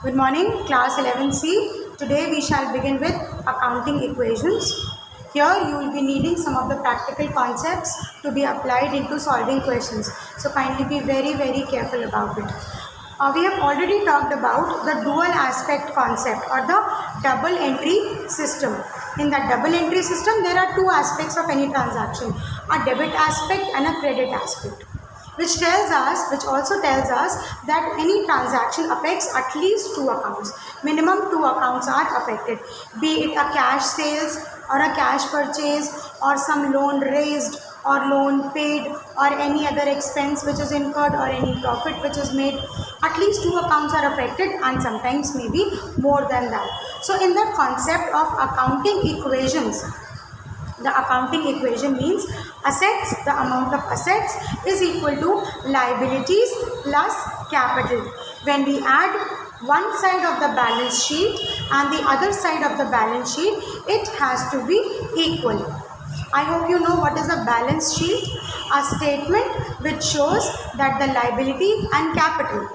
Good morning, class 11C. Today we shall begin with accounting equations. Here you will be needing some of the practical concepts to be applied into solving questions. So kindly be very careful about it. We have already talked about the dual aspect concept or the double entry system. In that double entry system, there are two aspects of any transaction, a debit aspect and a credit aspect, which also tells us that any transaction affects at least two accounts. Minimum two accounts are affected, be it a cash sales or a cash purchase or some loan raised or loan paid or any other expense which is incurred or any profit which is made. At least two accounts are affected and sometimes maybe more than that. So in the concept of accounting equations, the accounting equation means assets, the amount of assets is equal to liabilities plus capital. When we add one side of the balance sheet and the other side of the balance sheet, it has to be equal. I hope you know what is a balance sheet, a statement which shows that the liability and capital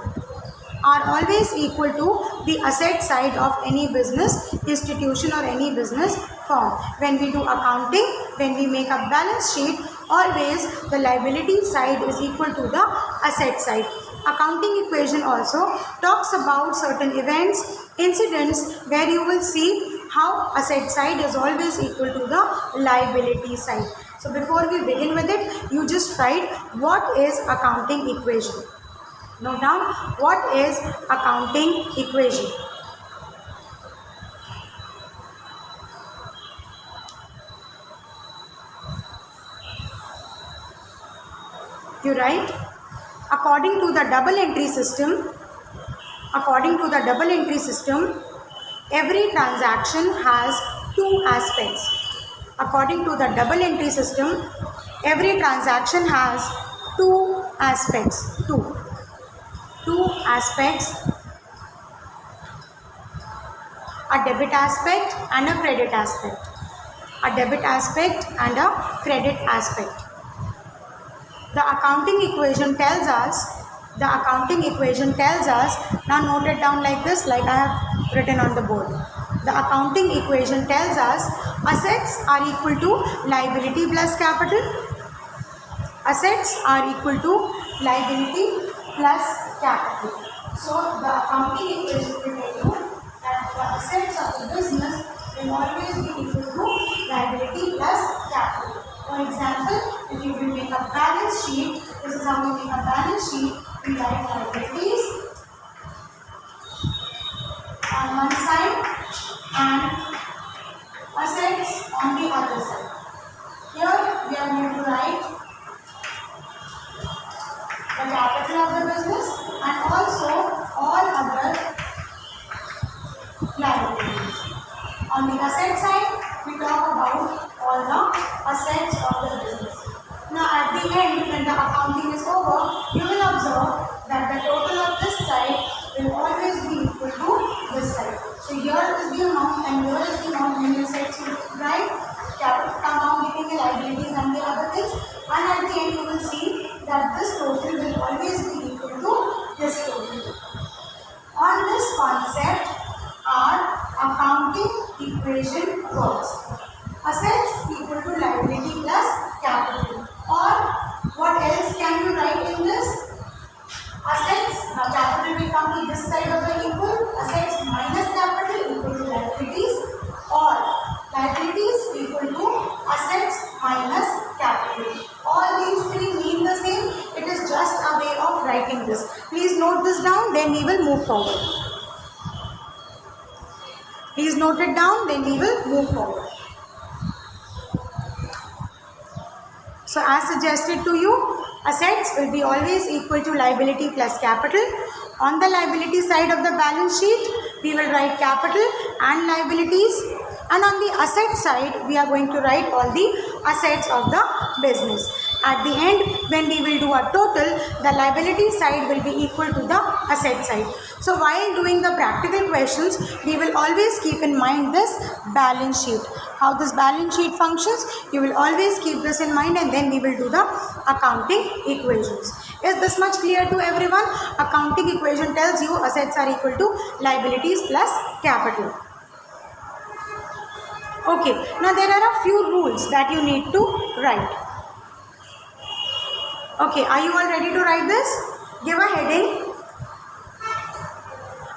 are always equal to the asset side of any business institution or any business firm. When we do accounting, when we make a balance sheet, always the liability side is equal to the asset side. Accounting equation also talks about certain events, incidents where you will see how asset side is always equal to the liability side. So before we begin with it, you just write what is accounting equation. Note down what is accounting equation. You write according to the double entry system, every transaction has two aspects. According to the double entry system, every transaction has two aspects. Two aspects, a debit aspect and a credit aspect. A debit aspect and a credit aspect. The accounting equation tells us, now note it down like this, like I have written on the board. The accounting equation tells us assets are equal to liability plus capital. Assets are equal to liability plus capital. So the accounting equation will tell you that the assets of the business will always be equal to liability plus capital. For example, if you will make a balance sheet, this is how we make a balance sheet. We write liabilities on one side and assets on the other side. Here we are going to write the capital of the business and also all other liabilities. On the asset side, we talk about all the assets of the business. Now at the end, when the accounting is over, you will observe that the total of this side will always be equal to this side. So here is the amount and here is the amount when you set right capital amount giving the liabilities and the other things, and at the end you will see that this total will always be equal to this total. On this concept, our accounting equation works. Assets equal to liability plus capital. Or what else can you write in this? Assets, now capital will come to this side of the equal. Assets minus capital equal to liabilities, or liabilities equal to assets minus capital. All these three mean the same. It is just a way of writing this. Please note this down, then we will move forward. Please note it down, then we will move forward. So as suggested to you, assets will be always equal to liability plus capital. On the liability side of the balance sheet, we will write capital and liabilities. And on the asset side, we are going to write all the assets of the business. At the end, when we will do a total, the liability side will be equal to the asset side. So while doing the practical questions, we will always keep in mind this balance sheet. How this balance sheet functions, you will always keep this in mind, and then we will do the accounting equations. Is this much clear to everyone? Accounting equation tells you assets are equal to liabilities plus capital. Okay, now there are a few rules that you need to write. Okay, are you all ready to write this? Give a heading.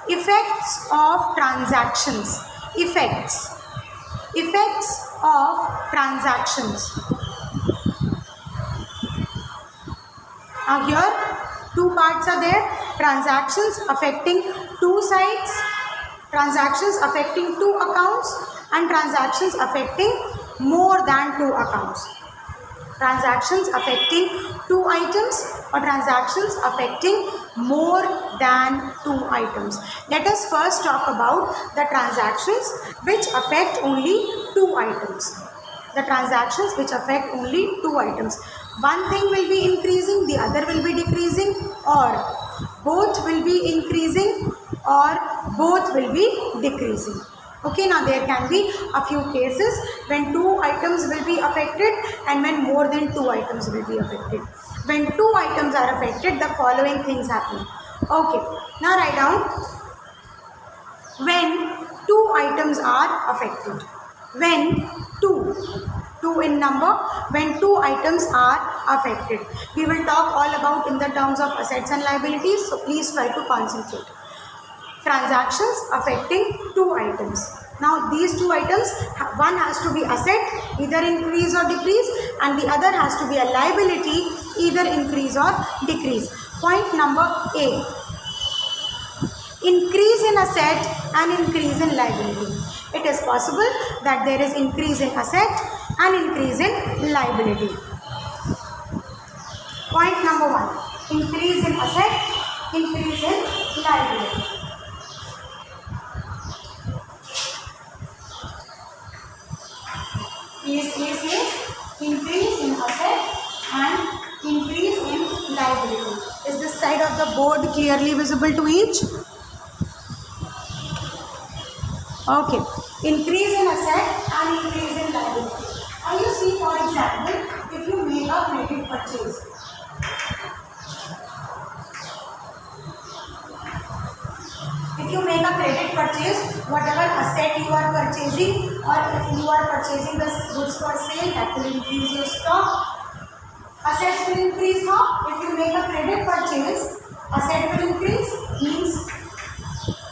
Effects of transactions. Effects of transactions. Now here two parts are there. Transactions affecting two sides, transactions affecting two accounts, and transactions affecting more than two accounts. Transactions affecting two items or transactions affecting more than two items. Let us first talk about the transactions which affect only two items. The transactions which affect only two items. One thing will be increasing, the other will be decreasing, or both will be increasing or both will be decreasing. Okay, now there can be a few cases when two items will be affected and when more than two items will be affected. When two items are affected, the following things happen. Okay, now write down when two items are affected. When two in number, when two items are affected. We will talk all about in the terms of assets and liabilities, so please try to concentrate. Transactions affecting two items. Now these two items, one has to be asset, either increase or decrease, and the other has to be a liability, either increase or decrease. Point number A. Increase in asset and increase in liability. It is possible that there is increase in asset and increase in liability. Point number 1. Increase in asset, increase in liability. Case A says increase in asset and increase in liability. Is this side of the board clearly visible to each? Okay. Increase in asset and increase in liability. Now you see, for example, if you make a credit purchase. If you make a credit purchase, whatever asset you are purchasing, or if you are purchasing the goods for sale, that will increase your stock. Assets will increase now. If you make a credit purchase, asset will increase, means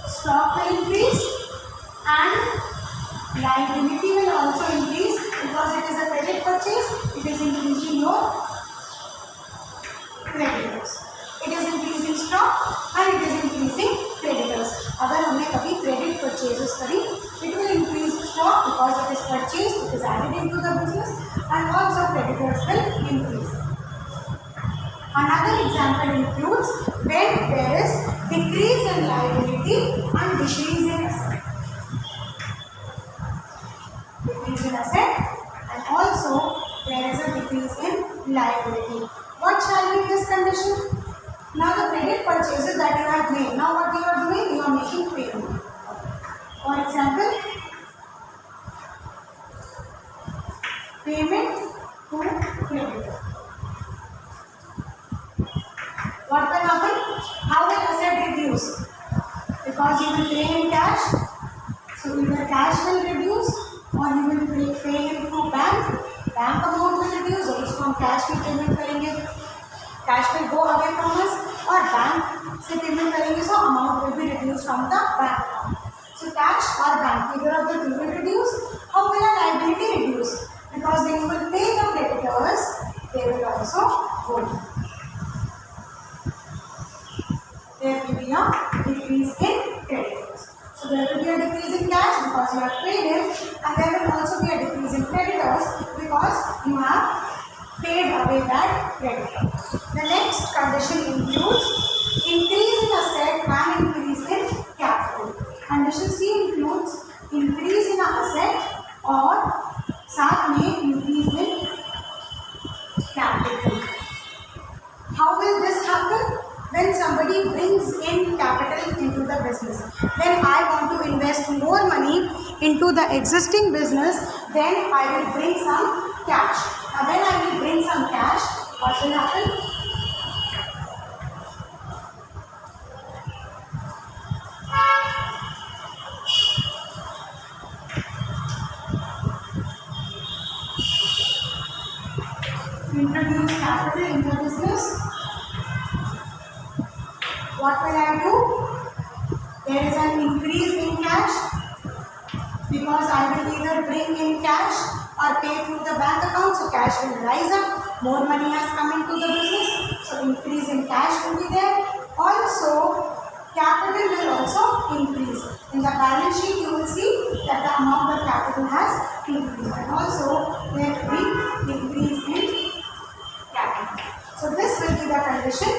stock will increase, and liability will also increase because it is a credit purchase. It is increasing your creditors. It is increasing stock and it is increasing creditors. अगर हमने कभी credit purchases करी, it will increase stock because it is purchased, it is added into the business, and also creditors will increase. Another example includes when there is decrease in liability and decrease in asset. Decrease in asset and also there is a decrease in liability. What shall be this condition? Now the credit purchases that you have made, now what you are doing? You are making payment. For example, payment to creditor. What will happen? How will asset reduce? Because you will pay in cash. So either cash will reduce or you will pay him through bank. Bank amount will reduce or उसको हम cash में payment करेंगे. Cash will go away from us और bank से payment करेंगे, so amount will be reduced from the bank account. So cash or bank, either of the two will reduce. How will a liability reduce? Because when you will pay the creditors, they will also go down. There will be a decrease in creditors. So there will be a decrease in cash because you have paid him, and there will also be a decrease in creditors because you have paid away that creditor. The next condition includes increase in asset and increase in capital. Condition C includes increase in asset और साथ में increase in capital. How will this happen? When somebody brings in capital into the business, then I want to invest more money into the existing business, then I will bring some cash. Now when I will bring some cash, what will happen? capital in the business, what will I do? There is an increase in cash because I will either bring in cash or pay through the bank account, so cash will rise up, more money has come into the business, so increase in cash will be there. Also, capital will also increase. In the balance sheet, you will see that the amount of capital has increased, and also there will be increase in capital. So this will be the condition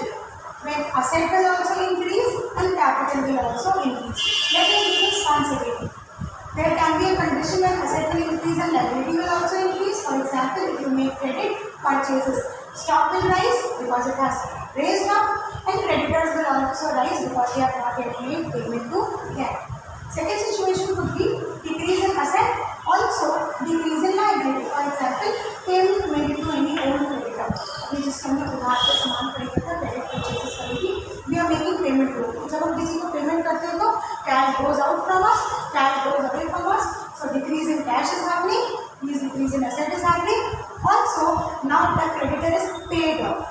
when asset will also increase and capital will also increase. Let us do this once again. There can be a condition when asset will increase and liability will also increase. For example, if you make credit purchases, stock will rise because it has raised up, and creditors will also rise because we have not yet made payment to them. Second situation could be decrease in asset, also decrease in liability. For example, payment made to any old creditor. We just उधार के सामान खरीदते हैं, credit purchases करेगी, we are making payment to. जब हम किसी को payment करते हैं तो cash goes out from us, cash goes away from us. So decrease in cash is happening, decrease in asset is happening. Also, now the creditor is paid off.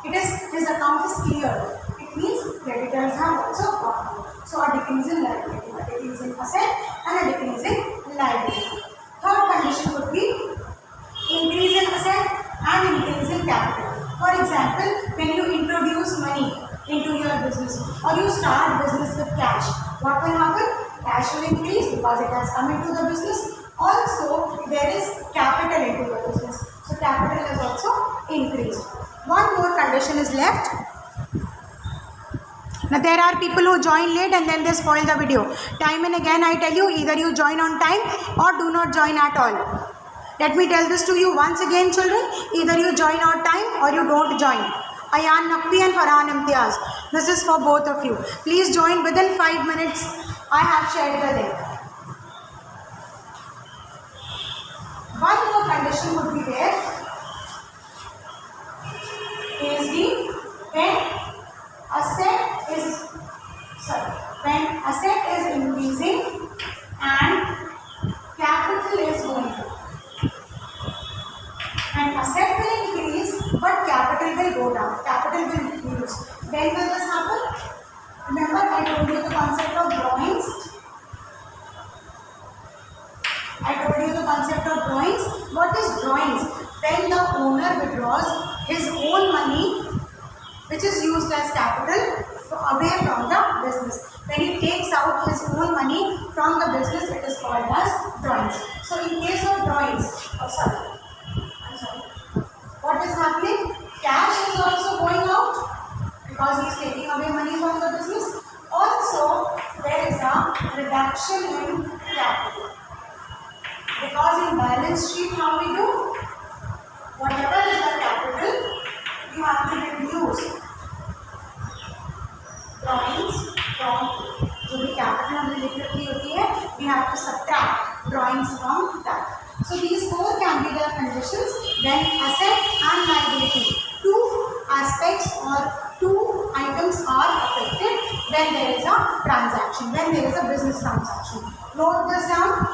His account is cleared. It means creditors have also gone out. So a decrease in liability, a decrease in asset, and a decrease in liability. Third condition would be increase in asset and increase in capital. For example, when you introduce money into your business or you start business with cash, what will happen? Cash will increase because it has come into the business. Also, there is capital into the business. So capital is also increased. One more condition is left. Now there are people who join late and then they spoil the video. Time and again I tell you, either you join on time or do not join at all. Let me tell this to you once again, children. Either you join on time or you don't join. Ayan Naqvi and Farhan Imtiaz. This is for both of you. Please join within 5 minutes. I have shared the link. One more condition would be there. Is the when asset is increasing and capital is going up. And asset will increase but capital will go down. Capital will reduce. When will this happen? Remember I told you the concept of drawings. What is drawings? When the owner withdraws his own money, which is used as capital, away from the business. When he takes out his own money from the business, it is called as drawings. So in case of drawings, what is happening? Cash is also going out because he is taking away money from the business. Also, there is a reduction in capital. Because in balance sheet, how we do? Whatever is the capital, you have to reduce drawings from जो भी capital हमने लिख रखी होती है, we have to subtract drawings from that. So these four can be the conditions when asset and liability, two aspects or two items are affected when there is a transaction, when there is a business transaction. Note this down.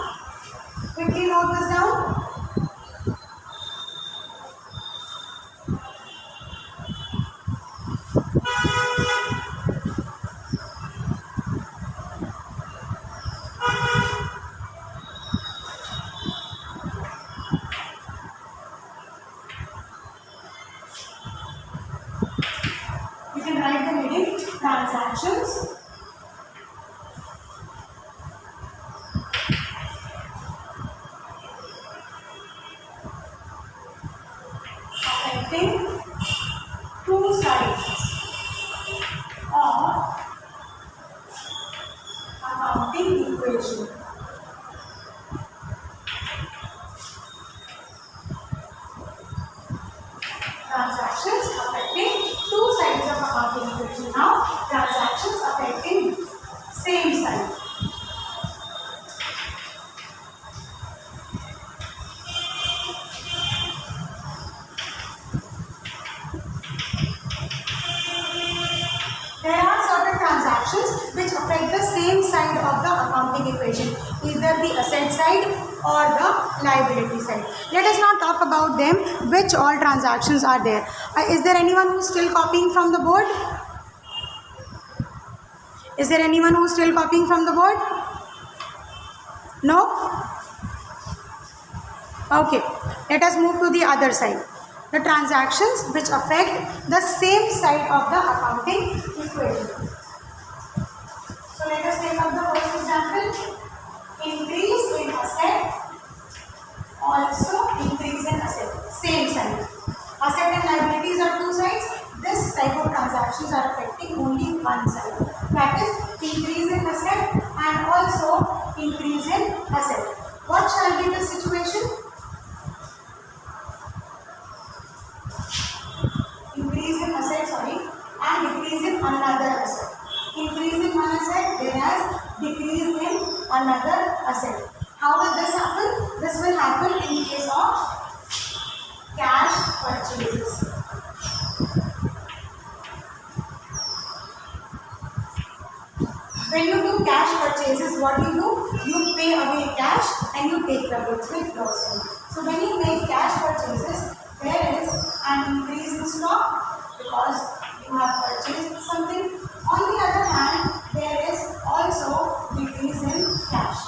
Quickly note this down. You can write the heading transactions. Affecting two sides of accounting equation. Transactions affecting two sides of accounting equation. Now, transactions affecting transactions which affect the same side of the accounting equation, either the asset side or the liability side. Let us now talk about them, which all transactions are there. Is there anyone who is still copying from the board? Is there anyone who is still copying from the board? No? Okay, let us move to the other side. The transactions which affect the same side of the accounting equation. So let us take up the first example. Increase in asset, also increase in asset, same side. Asset and liabilities are two sides. This type of transactions are affecting only one side. That is increase in asset and also increase in asset. What shall be the situation? Increase in asset, and decrease in another asset. Increase in one asset, whereas decrease in another asset. How will this happen? This will happen in case of cash purchases. When you do cash purchases, what you do? You pay away cash and you take the goods with yourself. So when you make cash purchases, there is an increase in stock because you have purchased something. On the other hand, there is also decrease in cash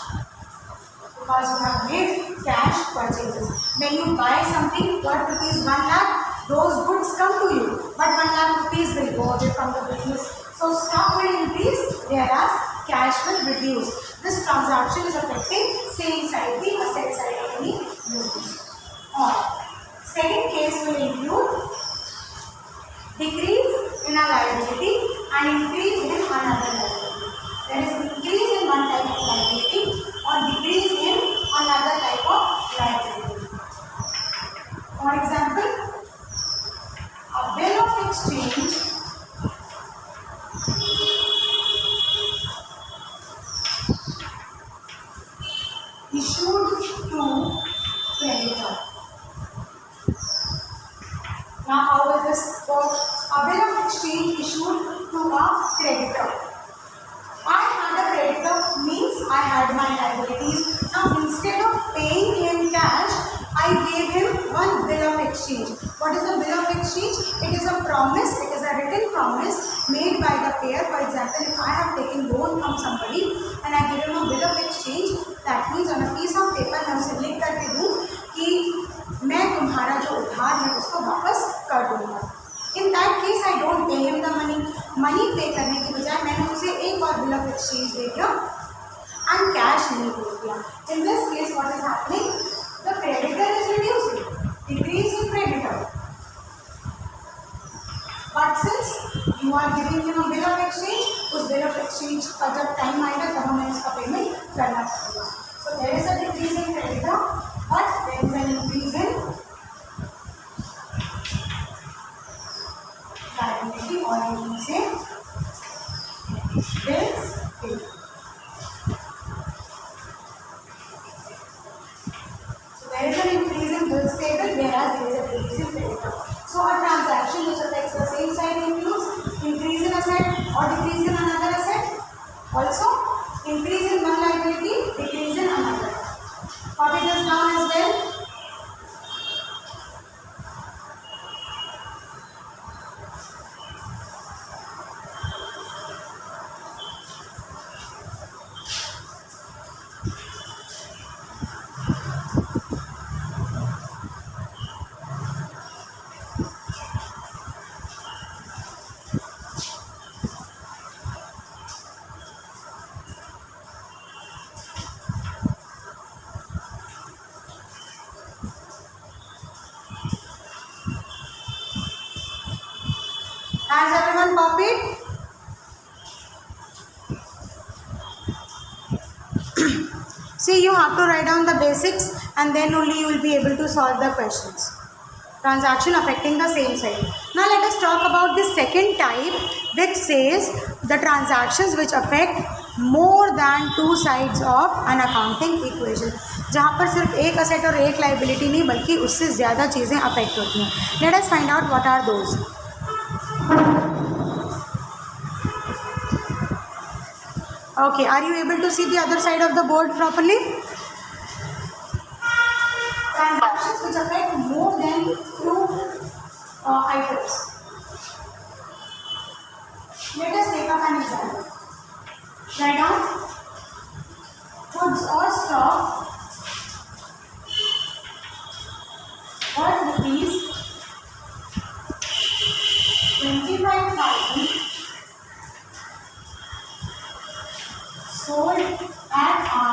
because you have made cash purchases. When you buy something worth rupees 1 lakh, those goods come to you, but 1 lakh rupees will go away from the business. So stock will increase, whereas cash will reduce. This transaction is affecting same side, the asset side of the business. Second case will include decrease in a liability and increase in another liability. There is increase in one type of liability or decrease in another type of liability. For example, a bill of exchange issued to creditor. Now how will this work? A bill of exchange issued to a creditor. I had a creditor means I had my liabilities. Now instead of paying him cash, I gave him one bill of exchange. What is a bill of exchange? It is a promise, it is a written promise made by the payer. For example, if I have taken loan from somebody and I give him a bill of exchange, that means on a piece of paper मैं उसे लिख करके दूँ कि मैं तुम्हारा जो उधार है उसको वापस कर दूँगा. In that case, I don't pay him the money. Money pay करने की बजाय मैंने उसे एक और bill of exchange दे दिया and cash नहीं दे दिया. In this case, what is happening? The creditor is reducing, decrease in creditor. But since you are giving him a bill of exchange, उस bill of exchange का जब time आएगा तब हमें इसका payment करना पड़ेगा. So there is a decrease in creditor, but there is an increase in liability, or you can say bills paid. So there is an increase in bills payable, whereas there is a decrease in creditor. So a transaction which affects the same side includes increase in asset or decrease in another asset. Also increase in one liability, decrease in another. Copy this down as well. Has everyone copied? See, you have to write down the basics and then only you will be able to solve the questions. Transaction affecting the same side. Now let us talk about the second type, which says the transactions which affect more than two sides of an accounting equation. जहाँ पर सिर्फ एक asset और एक liability नहीं बल्कि उससे ज़्यादा चीज़ें affect होती हैं. Let us find out what are those. Okay, are you able to see the other side of the board properly? Transactions which affect more than 2 items. Let us take up an example. Write down goods or stock worth rupees 25,000 sold at a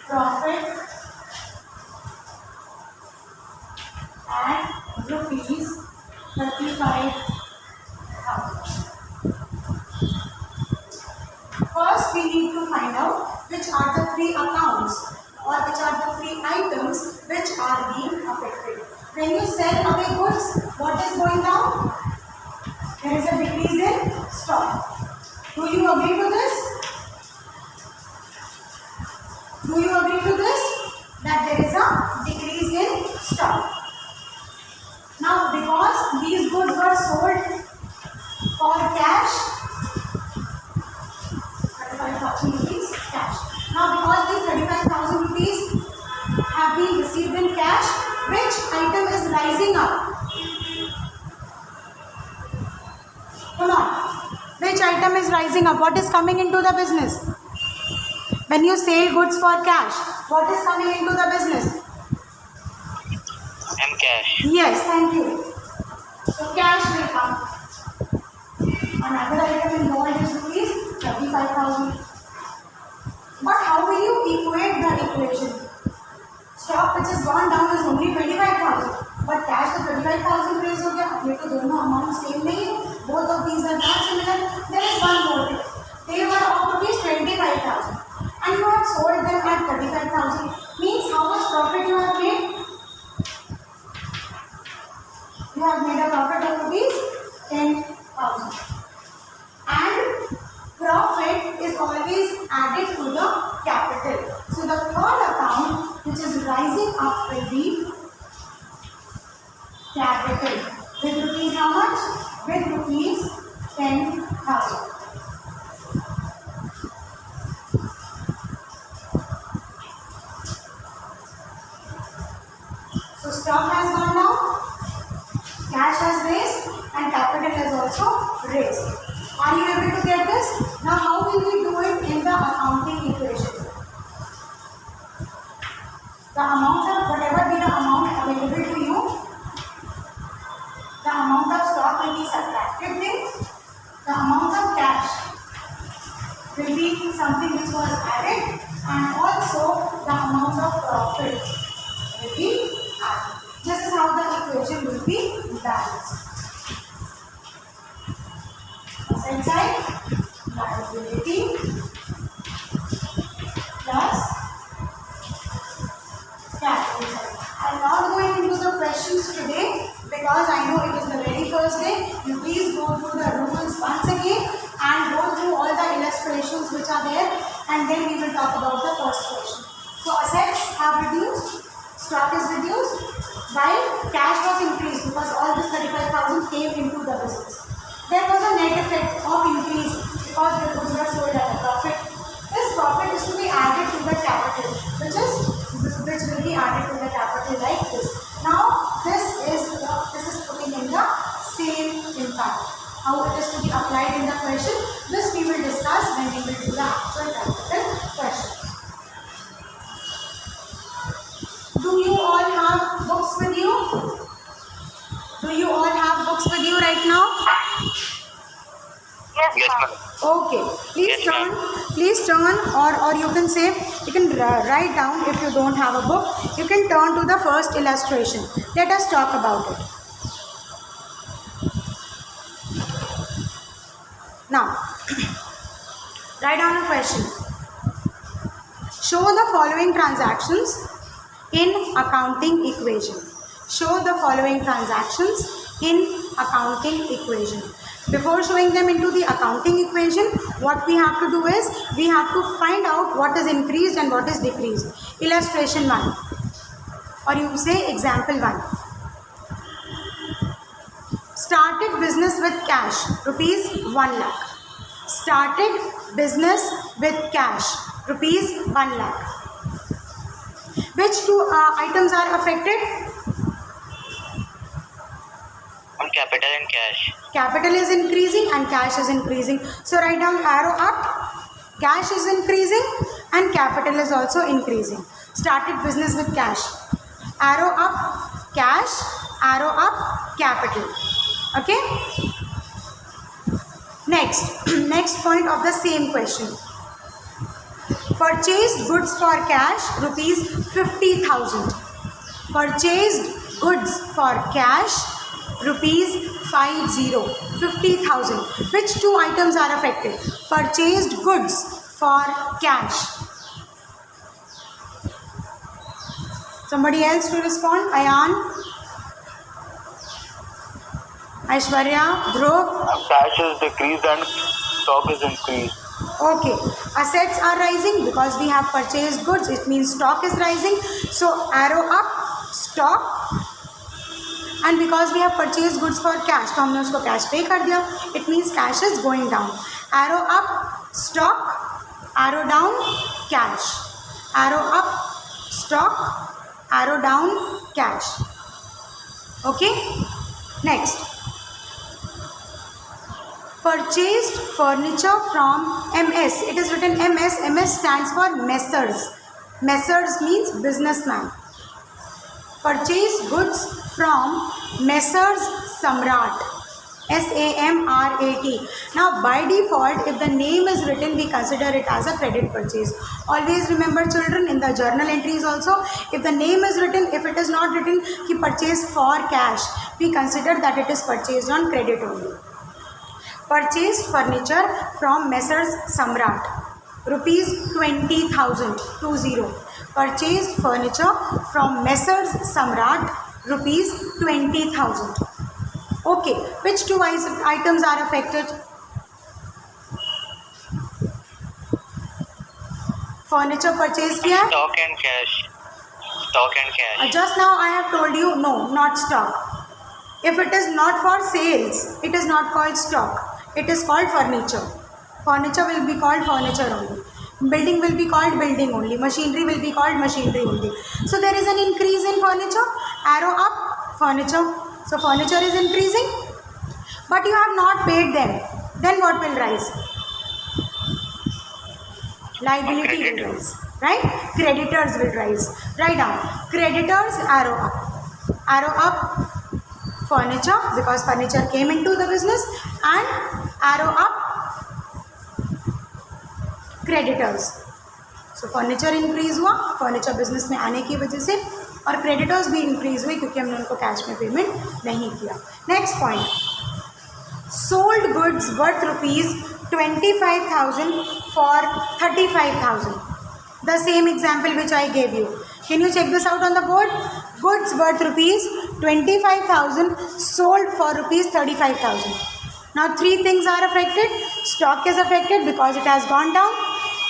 profit at rupees 35,000. First, we need to find out which are the 3 accounts or which are the 3 items which are being affected. When you sell away goods, what is going down? There is a decrease in stock. Do you agree to this? Do you agree to this? That there is a decrease in stock. Now, because these goods were sold for cash, 35,000 rupees cash. Now, because these 35,000 rupees have been received in cash, which item is rising up? Come on. Which item is rising up? What is coming into the business? When you sell goods for cash, what is coming into the business? And cash. Yes, thank you. So cash will come. Another item involved is rupees 35,000. But how will you equate the equation? Stock which has gone down is only 25,000. But cash तो 35,000 raise हो गया. अब ये तो दोनों amount same नहीं है. Both of these are not similar. There is one more thing. They were of rupees 25,000. And you have sold them at 35,000. Means how much profit you have made? You have made a profit of rupees 10,000. And profit is always added to the capital. So the third account which is rising up will be capital. With rupees how much? With rupees 10,000. So stock has gone down, cash has raised, and capital has also raised. Are you able to get this? Now how will we do it in the accounting equation? The amount of whatever be the amount available to you, the amount of stock will be subtracted with, the amount of cash will be something which was added, and also the amount of profit will be added. This is how the equation will be balanced. Asset side, liability plus capital side. I am not going into the questions today because I know it is the very first day. You please go through the rules once again and go through all the illustrations which are there, and then we will talk about the first question. So assets have reduced, stock is reduced, while cash was increased because all this 35,000 came into the business. There was a net effect of increase because the goods were sold at a profit. This profit is to be added to the capital, which will be added to the capital like this. Now this is putting in the same impact. How it is to be applied in the question, this we will discuss when we will do the actual practical question. Do you all have books with you? Do you all have books with you right now? Yes, ma'am. Okay. Please turn, or you can say, you can write down. If you don't have a book, you can turn to the first illustration. Let us talk about it. Now, write down a question. Show the following transactions in accounting equation. Show the following transactions in accounting equation. Before showing them into the accounting equation, what we have to do is, we have to find out what is increased and what is decreased. Illustration 1, or you say example 1. Started business with cash, rupees 1 lakh. started business with cash, rupees 1 lakh. Which two items are affected? Capital and cash. Capital is increasing and cash is increasing. So write down arrow up. Cash is increasing and capital is also increasing. Started business with cash. Arrow up, cash. Arrow up, capital. Okay. Next point of the same question. Purchased goods for cash, rupees 50,000. Purchased goods for cash, rupees 50,000. Which two items are affected? Purchased goods for cash. Somebody else to respond? Ayan, Aishwarya, Dhruv. Cash is decreased and stock is increased. Okay, assets are rising because we have purchased goods. It means stock is rising. So arrow up, stock. And because we have purchased goods for cash, तो हमने उसको cash pay कर दिया. It means cash is going down. Arrow up, stock. Arrow down, cash. Arrow up, stock. Arrow down, cash. Okay. Next. Purchased furniture from MS. It is written MS. MS stands for Messrs. Messrs means businessman. Purchased goods from Messrs Samrat. SAMRAT. Now by default, if the name is written, we consider it as a credit purchase. Always remember children, in the journal entries also, if the name is written, if it is not written ki purchase for cash, we consider that it is purchased on credit only. Purchased furniture from Messrs Samrat, rupees 20,000. 20. Purchased furniture from Messrs Samrat, rupees 20,000. Okay, which two items are affected? Furniture purchase किया? Stock and cash. Stock and cash. Just now I have told you, no, not stock. If it is not for sales, it is not called stock. It is called furniture. Furniture will be called furniture only. Building will be called building only. Machinery will be called machinery only. So there is an increase in furniture. Arrow up, furniture. So furniture is increasing. But you have not paid them. Then what will rise? Liability will rise. Right? Creditors will rise. Write down. Creditors, arrow up. Arrow up, furniture, because furniture came into the business, and arrow up, creditors. So furniture increase हुआ, furniture business में आने की वजह से, और creditors भी increase हुए क्योंकि हमने उनको cash में payment नहीं किया. Next point. Sold goods worth rupees 25,000 for 35,000. The same example which I gave you. Can you check this out on the board? Goods worth rupees 25,000 sold for rupees 35,000. Now three things are affected. Stock is affected because it has gone down.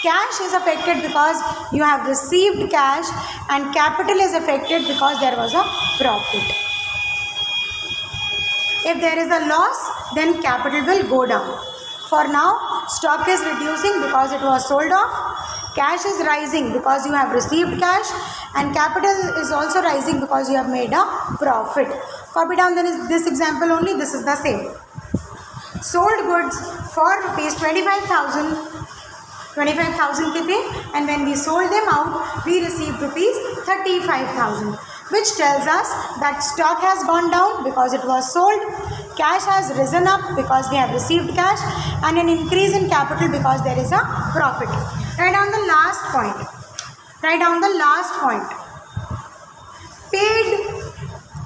Cash is affected because you have received cash, and capital is affected because there was a profit. If there is a loss, then capital will go down. For now, stock is reducing because it was sold off. Cash is rising because you have received cash, and capital is also rising because you have made a profit. Copy down this example only. This is the same. Sold goods for rupees 25,000 के थे, and when we sold them out, we received rupees 35,000, which tells us that stock has gone down because it was sold, cash has risen up because we have received cash, and an increase in capital because there is a profit. Write down the last point. Write down the last point. Paid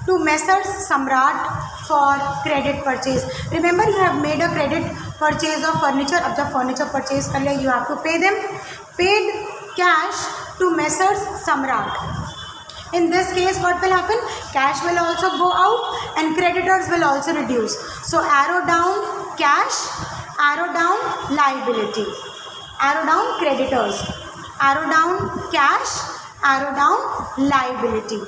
to Messrs Samrat for credit purchase. Remember, you have made a credit purchase of furniture. अब जब furniture purchase कर लिया, you have to pay them. Paid cash to Messrs Samrat. In this case, what will happen? Cash will also go out and creditors will also reduce. So arrow down cash, arrow down liability, arrow down creditors, arrow down cash, arrow down liability.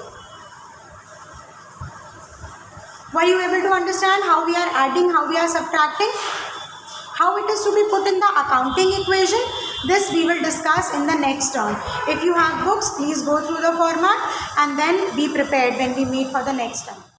Were you able to understand how we are adding, how we are subtracting? How it is is to be put in the accounting equation, this we will discuss in the next term. If you have books, please go through the format and then be prepared when we meet for the next term.